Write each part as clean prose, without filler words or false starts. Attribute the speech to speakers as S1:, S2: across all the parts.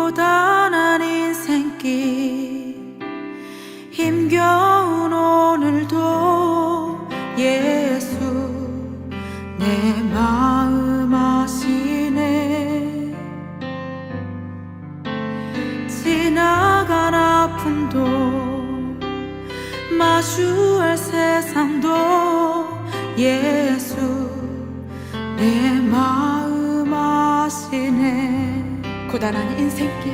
S1: 고단한 인생길 힘겨운 오늘도 예수 내 마음 아시네. 지나간 아픔도 마주할 세상도 예수 내 마음 아시네. 고단한 인생길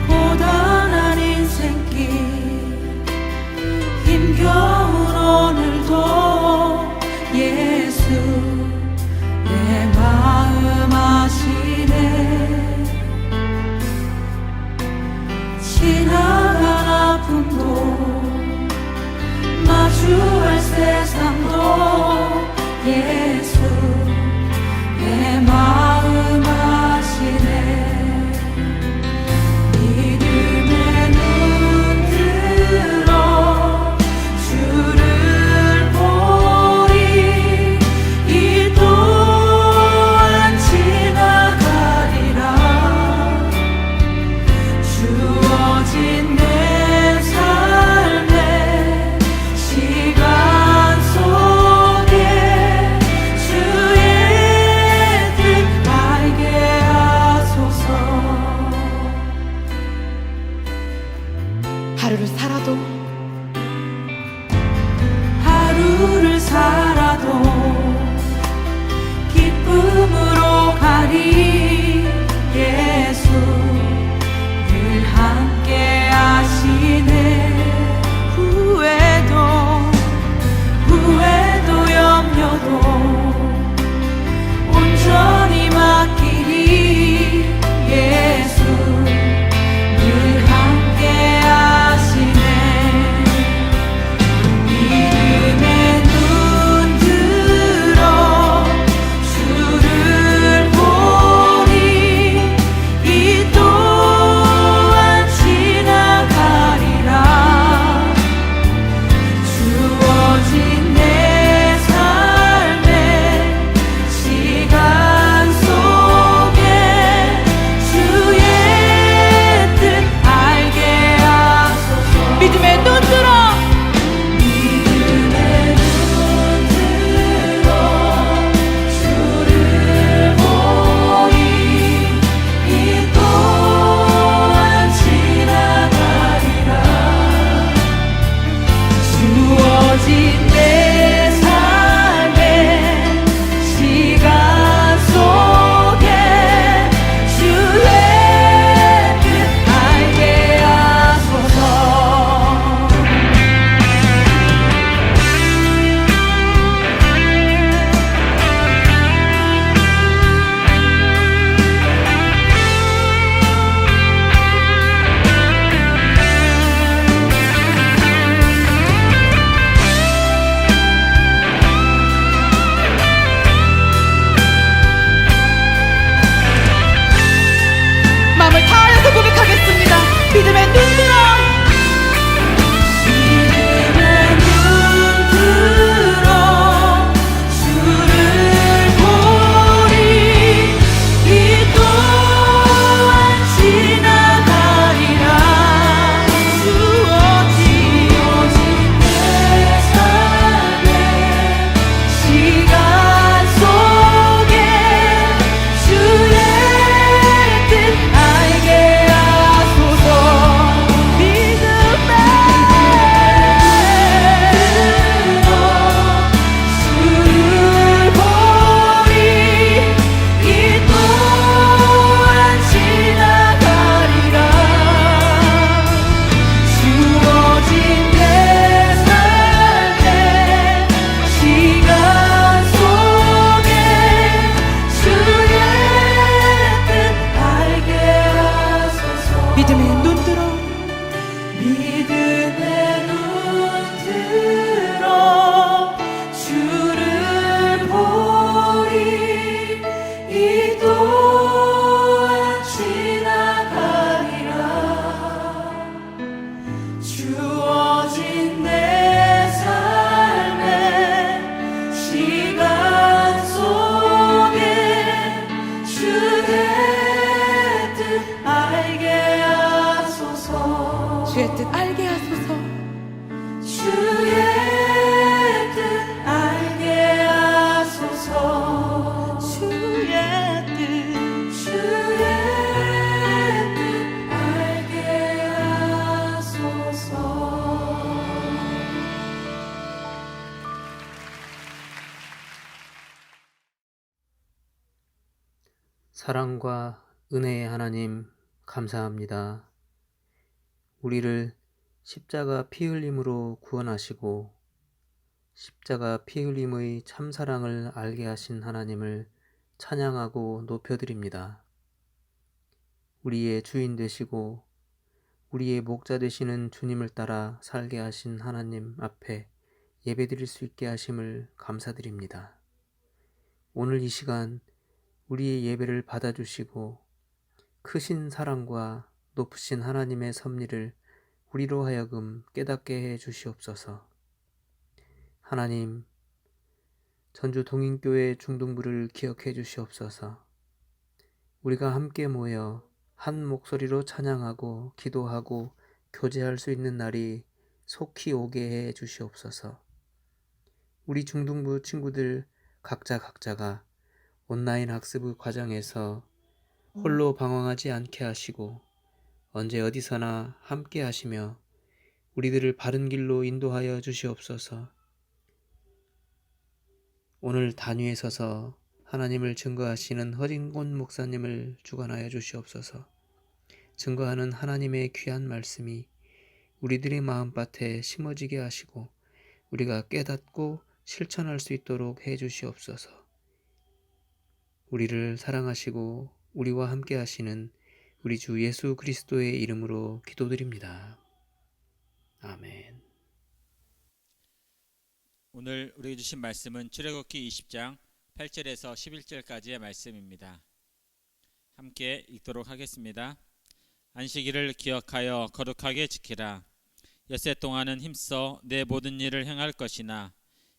S1: 고단한 인생길 힘겨운 오늘도 예수 내 마음 아시네. 지나간 아픔도 마주할 세상도 예수 내 마음 아시네. 믿음의 눈 들어 주를
S2: 사랑과 은혜의 하나님, 감사합니다. 우리를 십자가 피 흘림으로 구원하시고 십자가 피 흘림의 참사랑을 알게 하신 하나님을 찬양하고 높여드립니다. 우리의 주인 되시고 우리의 목자 되시는 주님을 따라 살게 하신 하나님 앞에 예배드릴 수 있게 하심을 감사드립니다. 오늘 이 시간 우리의 예배를 받아주시고 크신 사랑과 높으신 하나님의 섭리를 우리로 하여금 깨닫게 해 주시옵소서. 하나님, 전주 동인교회 중등부를 기억해 주시옵소서. 우리가 함께 모여 한 목소리로 찬양하고 기도하고 교제할 수 있는 날이 속히 오게 해 주시옵소서. 우리 중등부 친구들 각자가 온라인 학습 과정에서 홀로 방황하지 않게 하시고 언제 어디서나 함께 하시며 우리들을 바른 길로 인도하여 주시옵소서. 오늘 단위에 서서 하나님을 증거하시는 허진곤 목사님을 주관하여 주시옵소서. 증거하는 하나님의 귀한 말씀이 우리들의 마음밭에 심어지게 하시고 우리가 깨닫고 실천할 수 있도록 해 주시옵소서. 우리를 사랑하시고 우리와 함께 하시는 우리 주 예수 그리스도의 이름으로 기도드립니다. 아멘.
S3: 오늘 우리에게 주신 말씀은 출애굽기 20장 8절에서 11절까지의 말씀입니다. 함께 읽도록 하겠습니다. 안식일을 기억하여 거룩하게 지키라. 엿새 동안은 힘써 내 모든 일을 행할 것이나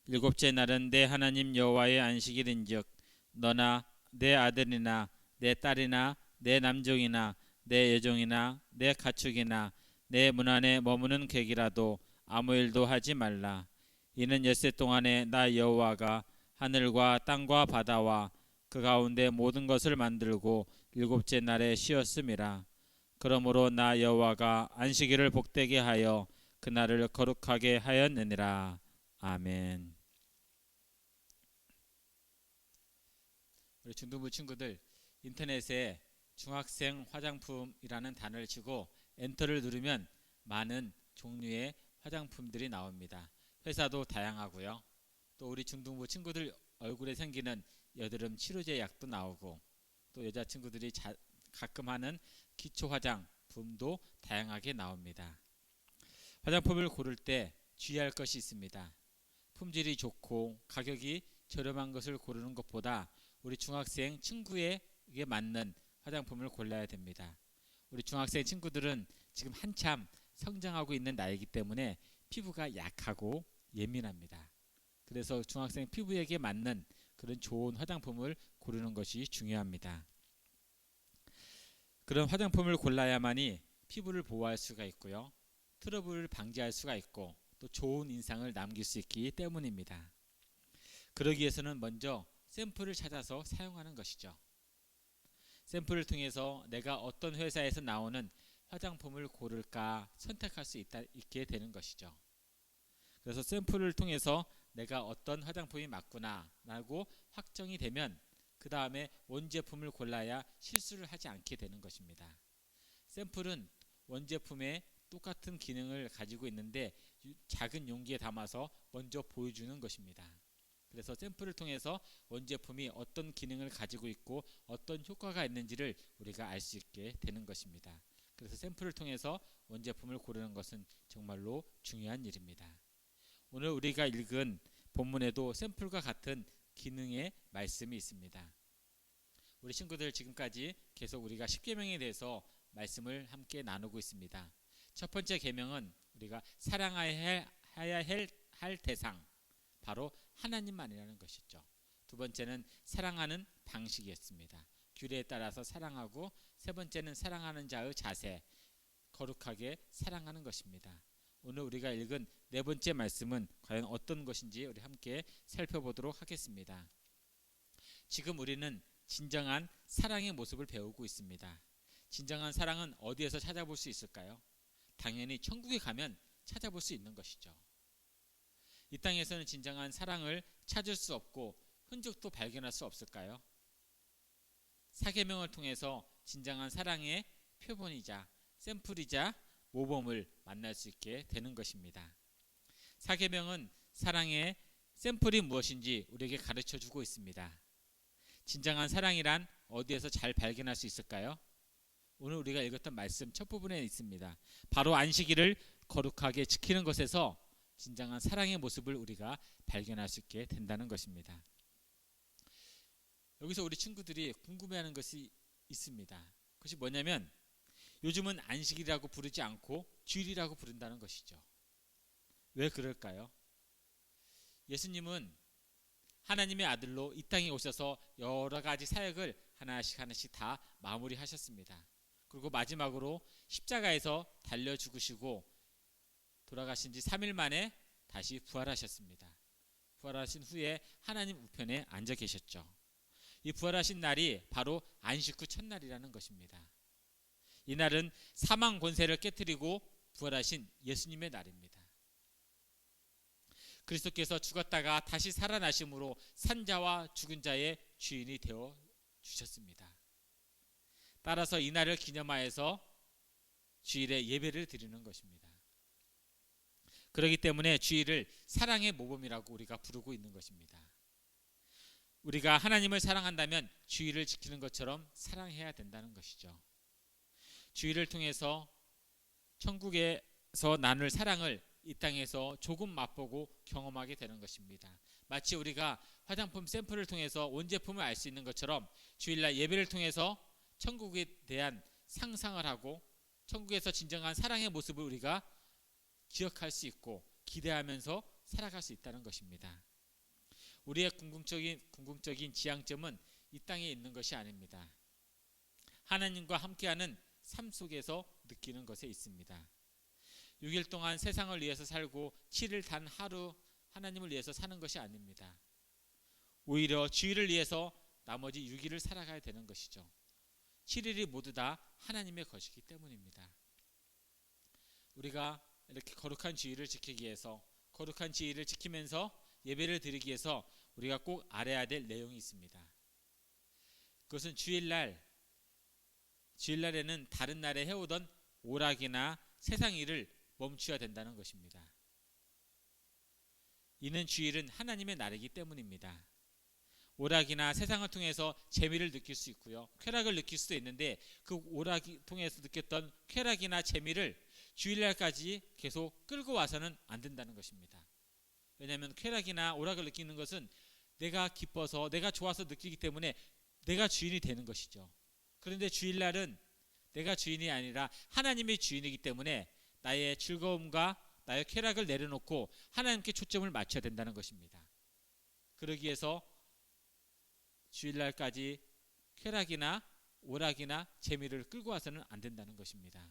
S3: 일곱째 날은 내 하나님 여호와의 안식일인즉 너나 내 아들이나 내 딸이나 내 남종이나 내 여종이나 내 가축이나 내 문 안에 머무는 객이라도 아무 일도 하지 말라. 이는 엿새 동안에 나 여호와가 하늘과 땅과 바다와 그 가운데 모든 것을 만들고 일곱째 날에 쉬었음이라. 그러므로 나 여호와가 안식일을 복되게 하여 그날을 거룩하게 하였느니라. 아멘. 우리 중등부 친구들, 인터넷에 중학생 화장품이라는 단어를 치고 엔터를 누르면 많은 종류의 화장품들이 나옵니다. 회사도 다양하고요. 또 우리 중등부 친구들 얼굴에 생기는 여드름 치료제 약도 나오고, 또 여자친구들이 가끔 하는 기초 화장품도 다양하게 나옵니다. 화장품을 고를 때 주의할 것이 있습니다. 품질이 좋고 가격이 저렴한 것을 고르는 것보다 우리 중학생 친구에게 맞는 화장품을 골라야 됩니다. 우리 중학생 친구들은 지금 한참 성장하고 있는 나이이기 때문에 피부가 약하고 예민합니다. 그래서 중학생 피부에게 맞는 그런 좋은 화장품을 고르는 것이 중요합니다. 그런 화장품을 골라야만이 피부를 보호할 수가 있고요. 트러블을 방지할 수가 있고 또 좋은 인상을 남길 수 있기 때문입니다. 그러기 위해서는 먼저 샘플을 찾아서 사용하는 것이죠. 샘플을 통해서 내가 어떤 회사에서 나오는 화장품을 고를까 선택할 수 있게 되는 것이죠. 그래서 샘플을 통해서 내가 어떤 화장품이 맞구나 라고 확정이 되면 그 다음에 원제품을 골라야 실수를 하지 않게 되는 것입니다. 샘플은 원제품에 똑같은 기능을 가지고 있는데 작은 용기에 담아서 먼저 보여주는 것입니다. 그래서 샘플을 통해서 원제품이 어떤 기능을 가지고 있고 어떤 효과가 있는지를 우리가 알 수 있게 되는 것입니다. 그래서 샘플을 통해서 원제품을 고르는 것은 정말로 중요한 일입니다. 오늘 우리가 읽은 본문에도 샘플과 같은 기능의 말씀이 있습니다. 우리 친구들 지금까지 계속 우리가 10계명에 대해서 말씀을 함께 나누고 있습니다. 첫 번째 계명은 우리가 사랑해야 할 대상, 바로 하나님만이라는 것이죠. 두 번째는 사랑하는 방식이었습니다. 규례에 따라서 사랑하고, 세 번째는 사랑하는 자의 자세, 거룩하게 사랑하는 것입니다. 오늘 우리가 읽은 네 번째 말씀은 과연 어떤 것인지 우리 함께 살펴보도록 하겠습니다. 지금 우리는 진정한 사랑의 모습을 배우고 있습니다. 진정한 사랑은 어디에서 찾아볼 수 있을까요? 당연히 천국에 가면 찾아볼 수 있는 것이죠. 이 땅에서는 진정한 사랑을 찾을 수 없고 흔적도 발견할 수 없을까요? 사계명을 통해서 진정한 사랑의 표본이자 샘플이자 모범을 만날 수 있게 되는 것입니다. 사계명은 사랑의 샘플이 무엇인지 우리에게 가르쳐 주고 있습니다. 진정한 사랑이란 어디에서 잘 발견할 수 있을까요? 오늘 우리가 읽었던 말씀 첫 부분에 있습니다. 바로 안식일을 거룩하게 지키는 것에서 진정한 사랑의 모습을 우리가 발견할 수 있게 된다는 것입니다. 여기서 우리 친구들이 궁금해하는 것이 있습니다. 그것이 뭐냐면 요즘은 안식일이라고 부르지 않고 주일이라고 부른다는 것이죠. 왜 그럴까요? 예수님은 하나님의 아들로 이 땅에 오셔서 여러 가지 사역을 하나씩 다 마무리하셨습니다. 그리고 마지막으로 십자가에서 달려 죽으시고 돌아가신 지 3일 만에 다시 부활하셨습니다. 부활하신 후에 하나님 우편에 앉아 계셨죠. 이 부활하신 날이 바로 안식 후 첫날이라는 것입니다. 이 날은 사망 권세를 깨뜨리고 부활하신 예수님의 날입니다. 그리스도께서 죽었다가 다시 살아나심으로 산자와 죽은 자의 주인이 되어 주셨습니다. 따라서 이 날을 기념하여서 주일에 예배를 드리는 것입니다. 그렇기 때문에 주일을 사랑의 모범이라고 우리가 부르고 있는 것입니다. 우리가 하나님을 사랑한다면 주일을 지키는 것처럼 사랑해야 된다는 것이죠. 주일을 통해서 천국에서 나눌 사랑을 이 땅에서 조금 맛보고 경험하게 되는 것입니다. 마치 우리가 화장품 샘플을 통해서 온 제품을 알 수 있는 것처럼 주일날 예배를 통해서 천국에 대한 상상을 하고 천국에서 진정한 사랑의 모습을 우리가 기억할 수 있고 기대하면서 살아갈 수 있다는 것입니다. 우리의 궁극적인 지향점은 이 땅에 있는 것이 아닙니다. 하나님과 함께하는 삶 속에서 느끼는 것에 있습니다. 6일 동안 세상을 위해서 살고 7일 단 하루 하나님을 위해서 사는 것이 아닙니다. 오히려 주일을 위해서 나머지 6일을 살아가야 되는 것이죠. 7일이 모두 다 하나님의 것이기 때문입니다. 우리가 이렇게 거룩한 주일을 지키기 위해서 거룩한 주일을 지키면서 예배를 드리기 위해서 우리가 꼭 알아야 될 내용이 있습니다. 그것은 주일날에는 다른 날에 해오던 오락이나 세상 일을 멈춰야 된다는 것입니다. 이는 주일은 하나님의 날이기 때문입니다. 오락이나 세상을 통해서 재미를 느낄 수 있고요. 쾌락을 느낄 수도 있는데 그 오락을 통해서 느꼈던 쾌락이나 재미를 주일날까지 계속 끌고 와서는 안 된다는 것입니다. 왜냐하면 쾌락이나 오락을 느끼는 것은 내가 기뻐서 내가 좋아서 느끼기 때문에 내가 주인이 되는 것이죠. 그런데 주일날은 내가 주인이 아니라 하나님이 주인이기 때문에 나의 즐거움과 나의 쾌락을 내려놓고 하나님께 초점을 맞춰야 된다는 것입니다. 그러기 위해서 주일날까지 쾌락이나 오락이나 재미를 끌고 와서는 안 된다는 것입니다.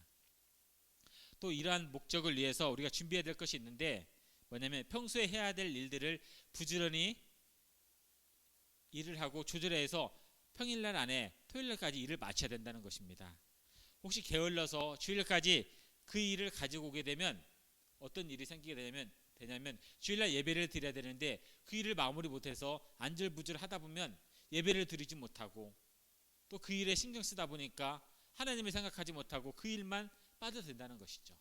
S3: 또 이러한 목적을 위해서 우리가 준비해야 될 것이 있는데 뭐냐면 평소에 해야 될 일들을 부지런히 일을 하고 조절해서 평일날 안에 토요일날까지 일을 마쳐야 된다는 것입니다. 혹시 게을러서 주일까지 그 일을 가지고 오게 되면 어떤 일이 생기게 되냐면 주일날 예배를 드려야 되는데 그 일을 마무리 못해서 안절부절 하다 보면 예배를 드리지 못하고 또 그 일에 신경 쓰다 보니까 하나님을 생각하지 못하고 그 일만 빠져든다는 것이죠.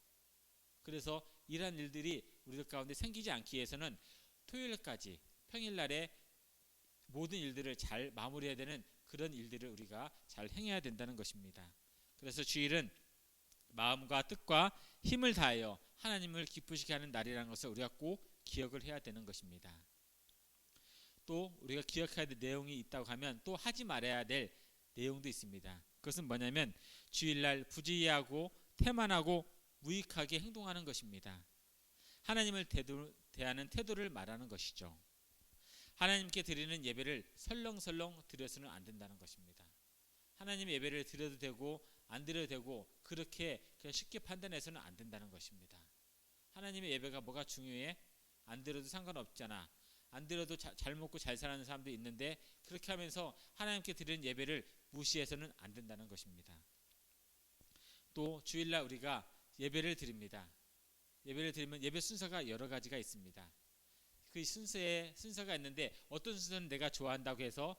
S3: 그래서 이러한 일들이 우리들 가운데 생기지 않기 위해서는 토요일까지 평일날에 모든 일들을 잘 마무리해야 되는 그런 일들을 우리가 잘 행해야 된다는 것입니다. 그래서 주일은 마음과 뜻과 힘을 다하여 하나님을 기쁘시게 하는 날이라는 것을 우리가 꼭 기억을 해야 되는 것입니다. 또 우리가 기억해야 될 내용이 있다고 하면 또 하지 말아야 될 내용도 있습니다. 그것은 뭐냐면 주일날 부지런하고 태만하고 무익하게 행동하는 것입니다. 하나님을 대하는 태도를 말하는 것이죠. 하나님께 드리는 예배를 설렁설렁 드려서는 안 된다는 것입니다. 하나님의 예배를 드려도 되고 안 드려도 되고 그렇게 그냥 쉽게 판단해서는 안 된다는 것입니다. 하나님의 예배가 뭐가 중요해? 안 드려도 상관없잖아. 안 드려도 잘 먹고 잘 사는 사람도 있는데 그렇게 하면서 하나님께 드리는 예배를 무시해서는 안 된다는 것입니다. 또 주일날 우리가 예배를 드립니다. 예배를 드리면 예배 순서가 여러 가지가 있습니다. 그 순서가 있는데 어떤 순서는 내가 좋아한다고 해서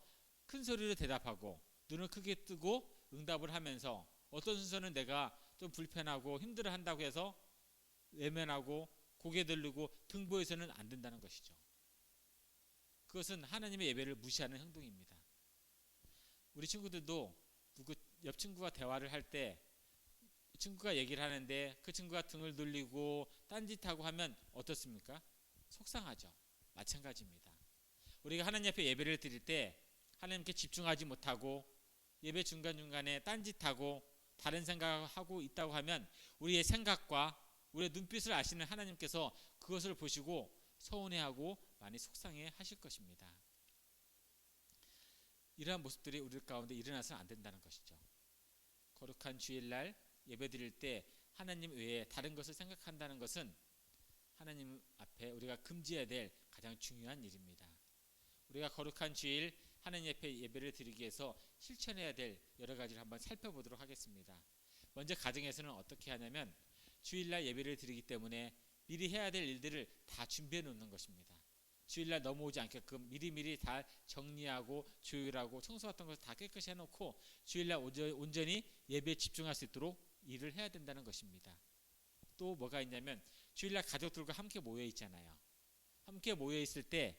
S3: 큰 소리로 대답하고 눈을 크게 뜨고 응답을 하면서, 어떤 순서는 내가 좀 불편하고 힘들어 한다고 해서 외면하고 고개 들고 등보해서는 안 된다는 것이죠. 그것은 하나님의 예배를 무시하는 행동입니다. 우리 친구들도 옆 친구가 대화를 할 때 친구가 얘기를 하는데 그 친구가 등을 돌리고 딴짓하고 하면 어떻습니까? 속상하죠. 마찬가지입니다. 우리가 하나님 앞에 예배를 드릴 때 하나님께 집중하지 못하고 예배 중간중간에 딴짓하고 다른 생각하고 있다고 하면 우리의 생각과 우리의 눈빛을 아시는 하나님께서 그것을 보시고 서운해하고 많이 속상해 하실 것입니다. 이러한 모습들이 우리 가운데 일어나서는 안 된다는 것이죠. 거룩한 주일날 예배 드릴 때 하나님 외에 다른 것을 생각한다는 것은 하나님 앞에 우리가 금지해야 될 가장 중요한 일입니다. 우리가 거룩한 주일 하나님 앞에 예배를 드리기 위해서 실천해야 될 여러 가지를 한번 살펴보도록 하겠습니다. 먼저 가정에서는 어떻게 하냐면 주일날 예배를 드리기 때문에 미리 해야 될 일들을 다 준비해 놓는 것입니다. 주일날 넘어오지 않게끔 미리미리 다 정리하고 조율하고 청소 같은 것을 다 깨끗이 해놓고 주일날 온전히 예배에 집중할 수 있도록 일을 해야 된다는 것입니다. 또 뭐가 있냐면 주일날 가족들과 함께 모여 있잖아요. 함께 모여 있을 때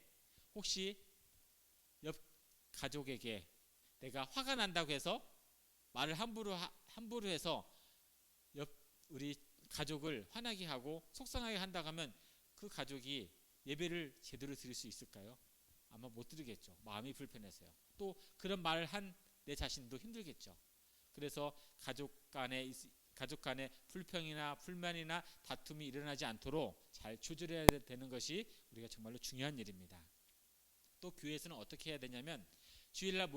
S3: 혹시 옆 가족에게 내가 화가 난다고 해서 말을 함부로 해서 우리 가족을 화나게 하고 속상하게 한다고 하면 그 가족이 예배를 제대로 드릴 수 있을까요? 아마 못 드리겠죠. 마음이 불편해서요. 또 그런 말을 한 내 자신도 힘들겠죠. 그래서 가족 간에 불평이나 불만이나 다툼이 일어나지 않도록 잘 조절해야 되는 것이 우리가 정말로 중요한 일입니다. 또 교회에서는 어떻게 해야 되냐면 주일날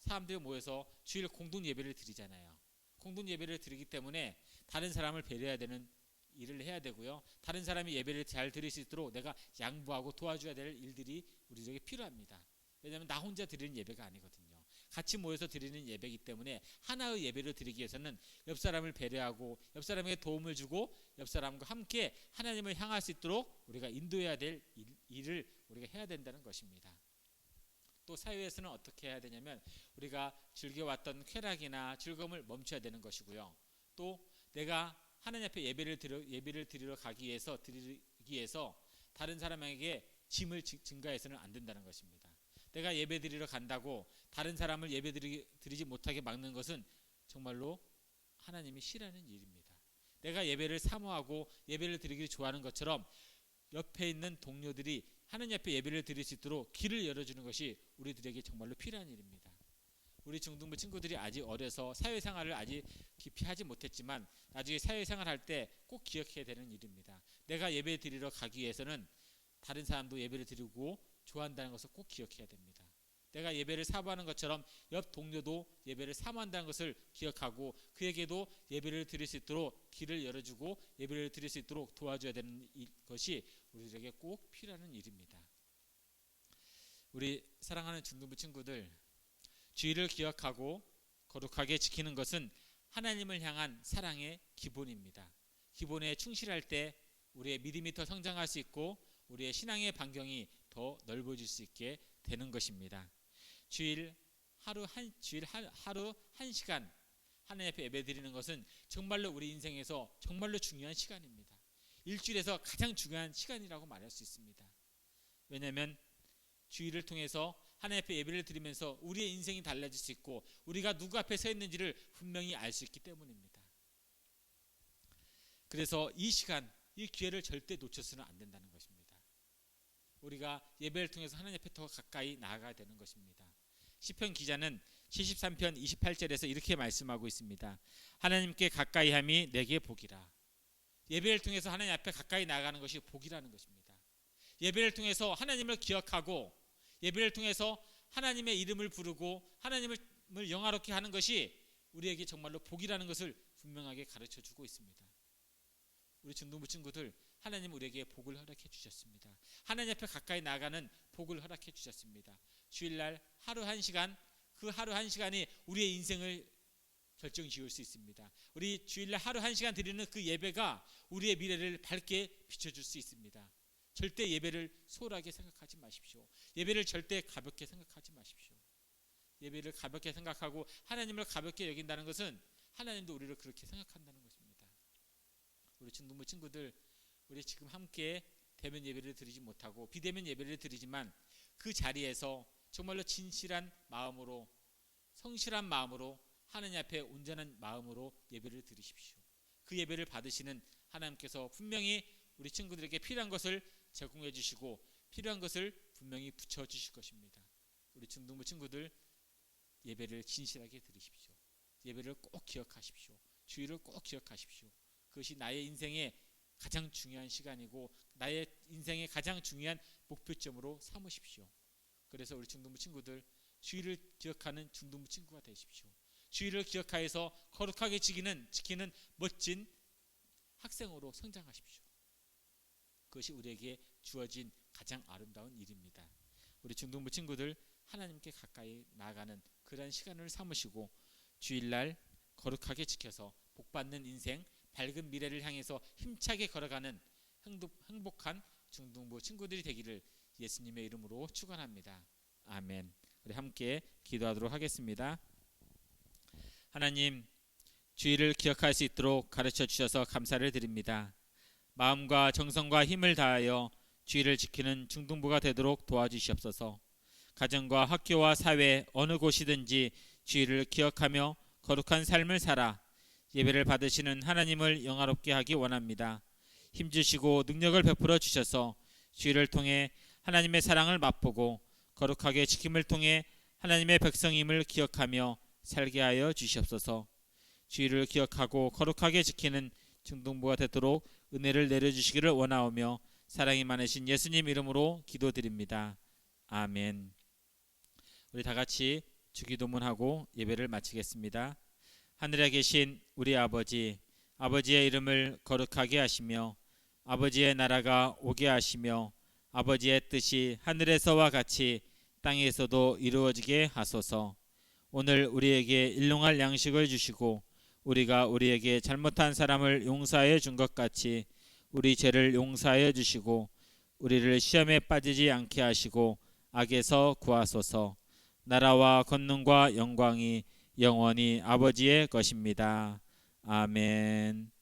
S3: 사람들이 모여서 주일 공동 예배를 드리잖아요. 공동 예배를 드리기 때문에 다른 사람을 배려해야 되는 일을 해야 되고요. 다른 사람이 예배를 잘 드릴 수 있도록 내가 양보하고 도와줘야 될 일들이 우리에게 필요합니다. 왜냐하면 나 혼자 드리는 예배가 아니거든요. 같이 모여서 드리는 예배이기 때문에 하나의 예배를 드리기 위해서는 옆 사람을 배려하고 옆 사람에게 도움을 주고 옆 사람과 함께 하나님을 향할 수 있도록 우리가 인도해야 될 일을 우리가 해야 된다는 것입니다. 또 사회에서는 어떻게 해야 되냐면 우리가 즐겨왔던 쾌락이나 즐거움을 멈춰야 되는 것이고요. 또 내가 하나님 앞에 예배를 드리러 가기 위해서 다른 사람에게 짐을 증가해서는 안 된다는 것입니다. 내가 예배 드리러 간다고 다른 사람을 예배 드리지 못하게 막는 것은 정말로 하나님이 싫어하는 일입니다. 내가 예배를 사모하고 예배를 드리기를 좋아하는 것처럼 옆에 있는 동료들이 하나님 앞에 예배를 드릴 수 있도록 길을 열어주는 것이 우리들에게 정말로 필요한 일입니다. 우리 중등부 친구들이 아직 어려서 사회생활을 아직 깊이 하지 못했지만 나중에 사회생활할 때 꼭 기억해야 되는 일입니다. 내가 예배 드리러 가기 위해서는 다른 사람도 예배를 드리고 좋아한다는 것을 꼭 기억해야 됩니다. 내가 예배를 사모하는 것처럼 옆 동료도 예배를 사모한다는 것을 기억하고 그에게도 예배를 드릴 수 있도록 길을 열어주고 예배를 드릴 수 있도록 도와줘야 되는 것이 우리들에게 꼭 필요한 일입니다. 우리 사랑하는 중등부 친구들, 주의를 기억하고 거룩하게 지키는 것은 하나님을 향한 사랑의 기본입니다. 기본에 충실할 때 우리의 믿음이 더 성장할 수 있고 우리의 신앙의 반경이 더 넓어질 수 있게 되는 것입니다. 주일 하루 한 시간 하나님 앞에 예배 드리는 것은 정말로 우리 인생에서 정말로 중요한 시간입니다. 일주일에서 가장 중요한 시간이라고 말할 수 있습니다. 왜냐하면 주일을 통해서 하나님 앞에 예배를 드리면서 우리의 인생이 달라질 수 있고 우리가 누구 앞에 서 있는지를 분명히 알 수 있기 때문입니다. 그래서 이 시간, 이 기회를 절대 놓쳐서는 안 된다는 것입니다. 우리가 예배를 통해서 하나님 앞에 더 가까이 나아가야 되는 것입니다. 시편 기자는 73편 28절에서 이렇게 말씀하고 있습니다. 하나님께 가까이함이 내게 복이라. 예배를 통해서 하나님 앞에 가까이 나아가는 것이 복이라는 것입니다. 예배를 통해서 하나님을 기억하고 예배를 통해서 하나님의 이름을 부르고 하나님을 영화롭게 하는 것이 우리에게 정말로 복이라는 것을 분명하게 가르쳐 주고 있습니다. 우리 중등부 친구들, 하나님 우리에게 복을 허락해 주셨습니다. 하나님 앞에 가까이 나가는 복을 허락해 주셨습니다. 주일날 하루 한 시간, 그 하루 한 시간이 우리의 인생을 결정 지을 수 있습니다. 우리 주일날 하루 한 시간 드리는 그 예배가 우리의 미래를 밝게 비춰줄 수 있습니다. 절대 예배를 소홀하게 생각하지 마십시오. 예배를 절대 가볍게 생각하지 마십시오. 예배를 가볍게 생각하고 하나님을 가볍게 여긴다는 것은 하나님도 우리를 그렇게 생각한다는 것입니다. 우리 중등부 친구들, 우리 지금 함께 대면 예배를 드리지 못하고 비대면 예배를 드리지만 그 자리에서 정말로 진실한 마음으로, 성실한 마음으로 하나님 앞에 온전한 마음으로 예배를 드리십시오. 그 예배를 받으시는 하나님께서 분명히 우리 친구들에게 필요한 것을 제공해 주시고 필요한 것을 분명히 붙여주실 것입니다. 우리 중등부 친구들, 예배를 진실하게 드리십시오. 예배를 꼭 기억하십시오. 주일을 꼭 기억하십시오. 그것이 나의 인생의 가장 중요한 시간이고 나의 인생의 가장 중요한 목표점으로 삼으십시오. 그래서 우리 중등부 친구들, 주일을 기억하는 중등부 친구가 되십시오. 주일을 기억하여서 거룩하게 지키는 멋진 학생으로 성장하십시오. 그것이 우리에게 주어진 가장 아름다운 일입니다. 우리 중등부 친구들, 하나님께 가까이 나아가는 그런 시간을 삼으시고 주일날 거룩하게 지켜서 복받는 인생, 밝은 미래를 향해서 힘차게 걸어가는 행복한 중등부 친구들이 되기를 예수님의 이름으로 축원합니다. 아멘. 우리 함께 기도하도록 하겠습니다. 하나님, 주일을 기억할 수 있도록 가르쳐 주셔서 감사를 드립니다. 마음과 정성과 힘을 다하여 주일을 지키는 중등부가 되도록 도와주시옵소서. 가정과 학교와 사회 어느 곳이든지 주일을 기억하며 거룩한 삶을 살아 예배를 받으시는 하나님을 영화롭게 하기 원합니다. 힘주시고 능력을 베풀어 주셔서 주일을 통해 하나님의 사랑을 맛보고 거룩하게 지킴을 통해 하나님의 백성임을 기억하며 살게 하여 주시옵소서. 주일을 기억하고 거룩하게 지키는 중등부가 되도록 은혜를 내려주시기를 원하오며 사랑이 많으신 예수님 이름으로 기도드립니다. 아멘. 우리 다같이 주기도문하고 예배를 마치겠습니다. 하늘에 계신 우리 아버지, 아버지의 이름을 거룩하게 하시며 아버지의 나라가 오게 하시며 아버지의 뜻이 하늘에서와 같이 땅에서도 이루어지게 하소서. 오늘 우리에게 일용할 양식을 주시고 우리가 우리에게 잘못한 사람을 용서하여 준 것 같이 우리 죄를 용서하여 주시고 우리를 시험에 빠지지 않게 하시고 악에서 구하소서. 나라와 권능과 영광이 영원히 아버지의 것입니다. 아멘.